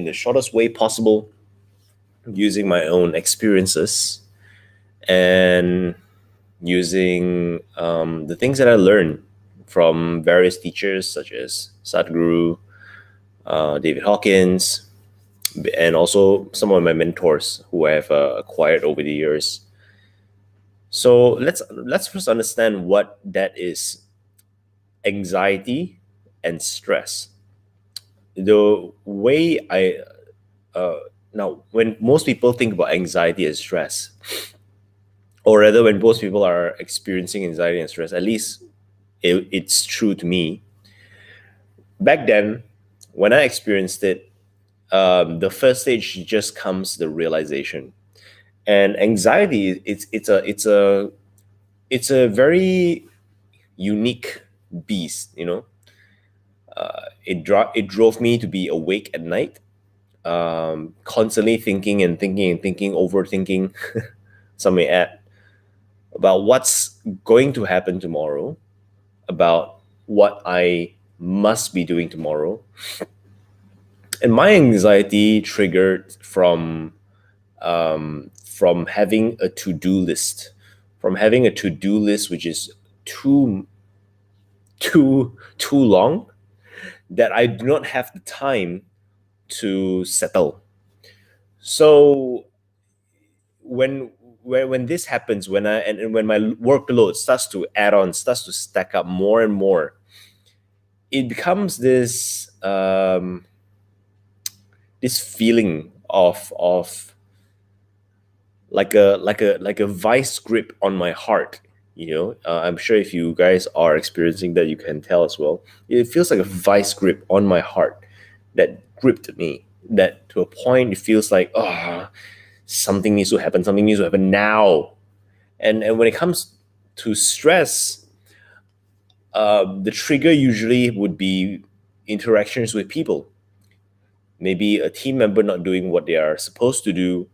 the shortest way possible, using my own experiences and using the things that I learned from various teachers such as Sadhguru, David Hawkins, and also some of my mentors who I have acquired over the years. So let's first understand what that is: anxiety and stress. The way I now, when most people think about anxiety and stress, or rather, when most people are experiencing anxiety and stress, at least it's true to me. Back then, when I experienced it, the first stage just comes the realization. And anxiety, it's a very unique beast. It drove me to be awake at night, constantly thinking and thinking and thinking, overthinking. Some may add about what's going to happen tomorrow, about what I must be doing tomorrow. And my anxiety triggered from having a to-do list, which is too long, that I do not have the time to settle. So when this happens, when my workload starts to add on, starts to stack up more and more, it becomes this this feeling of like a vice grip on my heart. I'm sure if you guys are experiencing that, you can tell as well. It feels like a vice grip on my heart that gripped me, that to a point it feels like, something needs to happen now. And when it comes to stress, the trigger usually would be interactions with people. Maybe a team member not doing what they are supposed to do,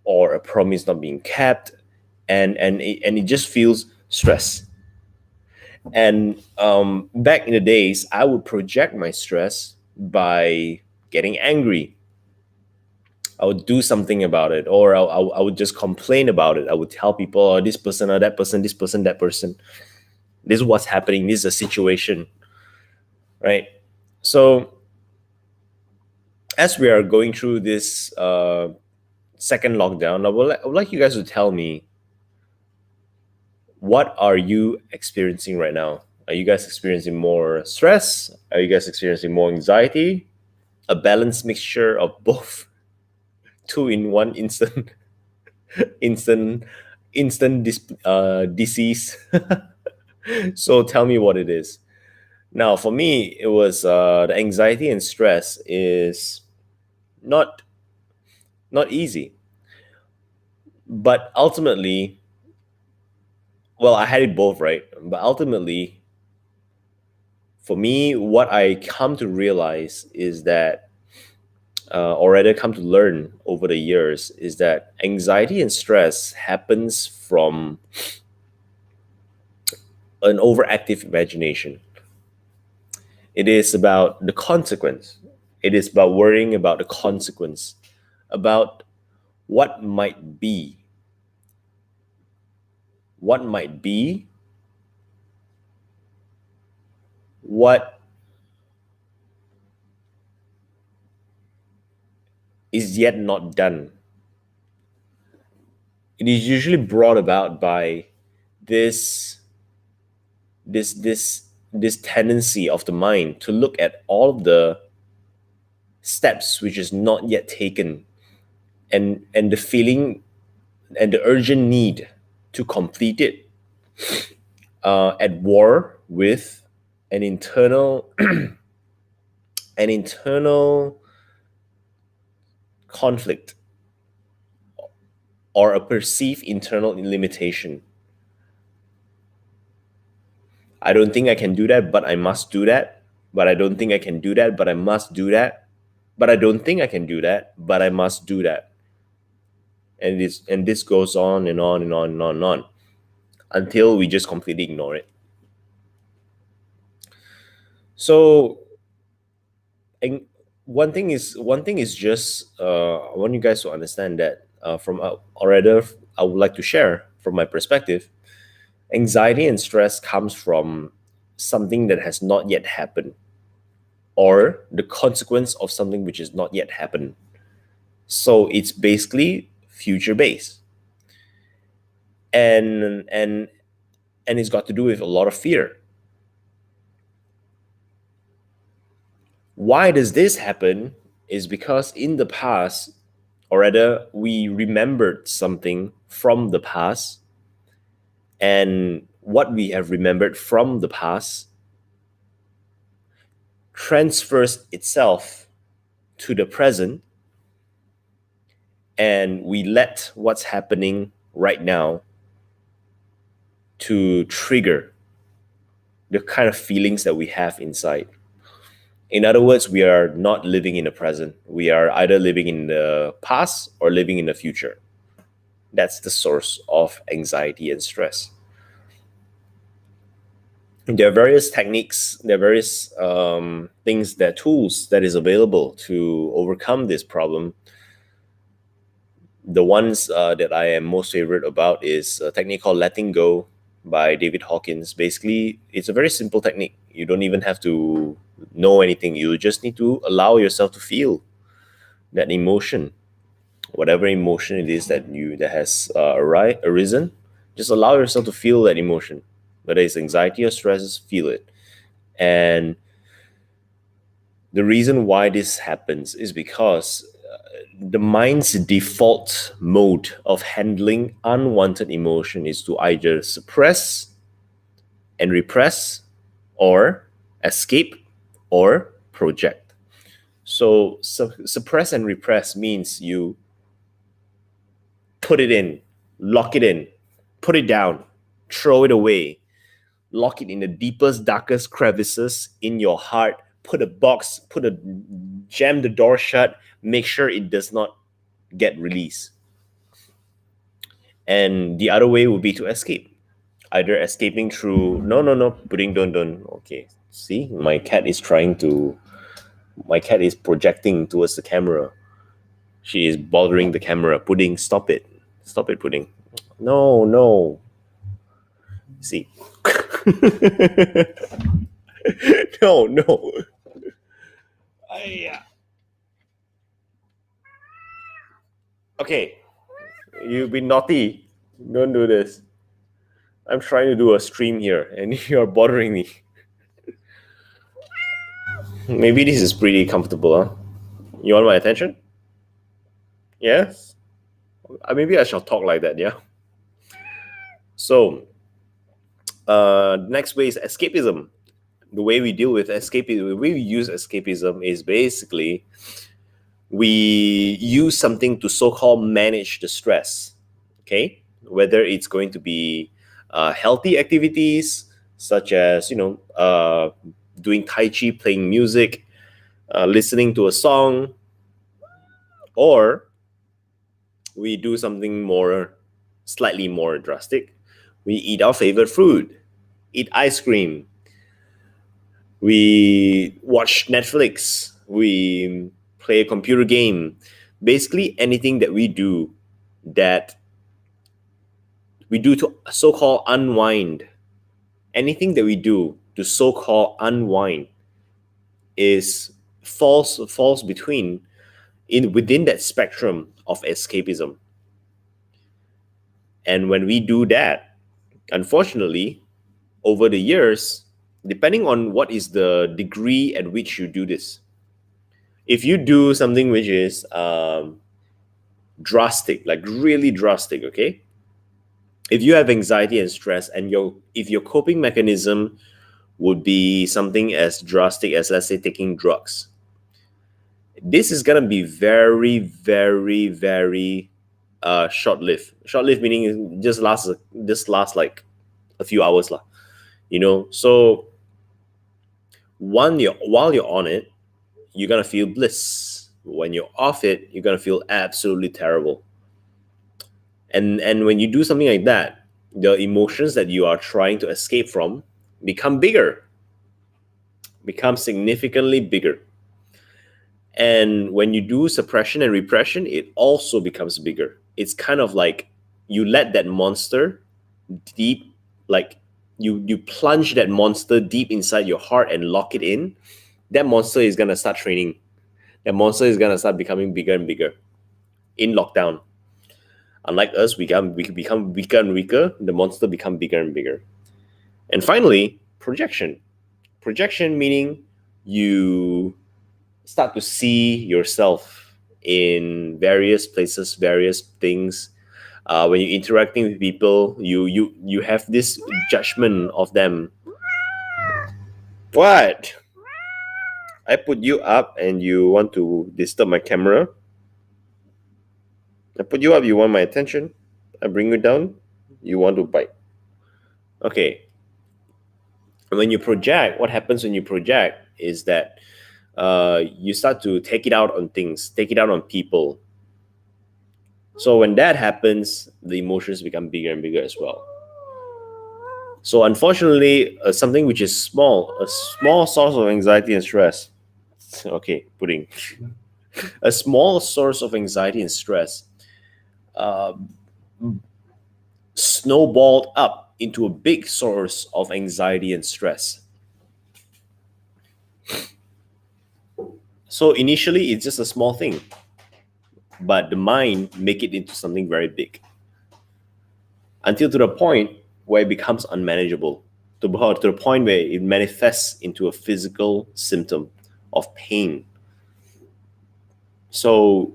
or a promise not being kept, and it just feels stress. And back in the days, I would project my stress by getting angry. I would do something about it, or I would just complain about it. I would tell people, oh, this person or that person, this person, that person. This is what's happening. This is a situation, right? So as we are going through this second lockdown, I would like you guys to tell me, what are you experiencing right now? Are you guys experiencing more stress? Are you guys experiencing more anxiety? A balanced mixture of both? Two in one instant, instant, disease. So tell me what it is. Now, for me, it was the anxiety and stress is not easy, but ultimately, well, I had it both, right? But ultimately, for me, what I come to realize is that, or rather come to learn over the years, is that anxiety and stress happens from an overactive imagination. It is about the consequence. It is about worrying about the consequence, about what might be. What might be, what is yet not done. It is usually brought about by this tendency of the mind to look at all of the steps which is not yet taken, and the feeling and the urgent need to complete it, at war with an internal an internal conflict, or a perceived internal limitation. I don't think I can do that, but I must do that. But I don't think I can do that, but I must do that. But I don't think I can do that, but I must do that. And this goes on and on and on and on and on, until we just completely ignore it. So, one thing is just I want you guys to understand that from or rather I would like to share from my perspective, anxiety and stress comes from something that has not yet happened, or the consequence of something which is not yet happened. So it's basically future based, and it's got to do with a lot of fear. Why does this happen? Is because in the past, or rather, we remembered something from the past, and what we have remembered from the past transfers itself to the present, and we let what's happening right now to trigger the kind of feelings that we have inside. In other words, we are not living in the present. We are either living in the past or living in the future. That's the source of anxiety and stress. There are various techniques, there are various things, that tools that is available to overcome this problem. The ones that I am most favorite about is a technique called letting go by David Hawkins. Basically, it's a very simple technique. You don't even have to know anything. You just need to allow yourself to feel that emotion, whatever emotion it is that has arisen. Just allow yourself to feel that emotion, whether it's anxiety or stress. Feel it. And the reason why this happens is because the mind's default mode of handling unwanted emotion is to either suppress and repress, or escape, or project. So suppress and repress means you put it in, lock it in, put it down, throw it away, lock it in the deepest, darkest crevices in your heart, jam the door shut, make sure it does not get released. And the other way would be to escape, either escaping through pudding, don't. Okay, see, my cat is projecting towards the camera. She is bothering the camera. Pudding, stop it, Pudding. No, see. No. Okay, you've been naughty. Don't do this. I'm trying to do a stream here and you're bothering me. Maybe this is pretty comfortable, huh? You want my attention? Yes? Maybe I shall talk like that, yeah? So, next way is escapism. The way we deal with escapism, the way we use escapism is basically we use something to so-called manage the stress, okay? Whether it's going to be healthy activities, such as, doing Tai Chi, playing music, listening to a song, or we do something slightly more drastic. We eat our favorite food, eat ice cream, we watch Netflix, we play a computer game. Basically, anything that we do to so-called unwind. Anything that we do to so-called unwind falls within that spectrum of escapism. And when we do that, unfortunately, over the years, depending on what is the degree at which you do this, if you do something which is drastic, like really drastic, okay? If you have anxiety and stress, and if your coping mechanism would be something as drastic as, let's say, taking drugs, this is gonna be very, very, very short-lived. Short-lived meaning just lasts like a few hours, lah. So while you're on it, you're gonna feel bliss. When you're off it, you're gonna feel absolutely terrible. And when you do something like that, the emotions that you are trying to escape from become significantly bigger. And when you do suppression and repression, it also becomes bigger. It's kind of like you let that monster deep, like you plunge that monster deep inside your heart and lock it in. That monster is gonna start training. That monster is gonna start becoming bigger and bigger in lockdown. Unlike us, we can become weaker and weaker. The monster become bigger and bigger. And finally, projection. Projection meaning you start to see yourself in various places, various things. When you're interacting with people, you have this judgment of them. What? I put you up and you want to disturb my camera? I put you up, you want my attention? I bring you down, you want to bite. Okay. When you project, what happens when you project is that you start to take it out on things, take it out on people. So when that happens, the emotions become bigger and bigger as well. So unfortunately, something which is small, a small source of anxiety and stress. Okay, pudding. A small source of anxiety and stress snowballed up into a big source of anxiety and stress. So initially, it's just a small thing, but the mind make it into something very big, until to the point where it becomes unmanageable, to the point where it manifests into a physical symptom of pain. So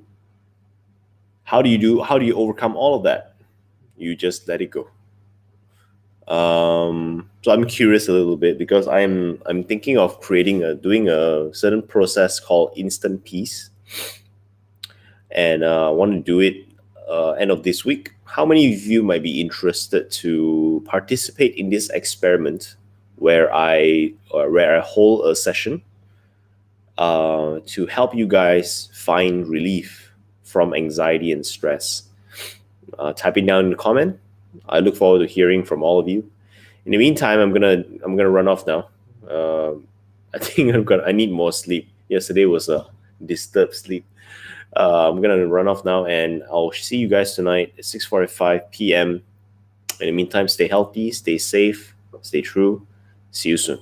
how do you overcome all of that? You just let it go. So I'm curious a little bit because I'm thinking of doing a certain process called instant peace, and I want to do it end of this week. How many of you might be interested to participate in this experiment where I hold a session to help you guys find relief from anxiety and stress? Type it down in the comment. I look forward to hearing from all of you. In the meantime, I'm gonna run off now. I think I need more sleep. Yesterday was a disturbed sleep. I'm gonna run off now, and I'll see you guys tonight at 6:45 p.m. In the meantime, stay healthy, stay safe, stay true. See you soon.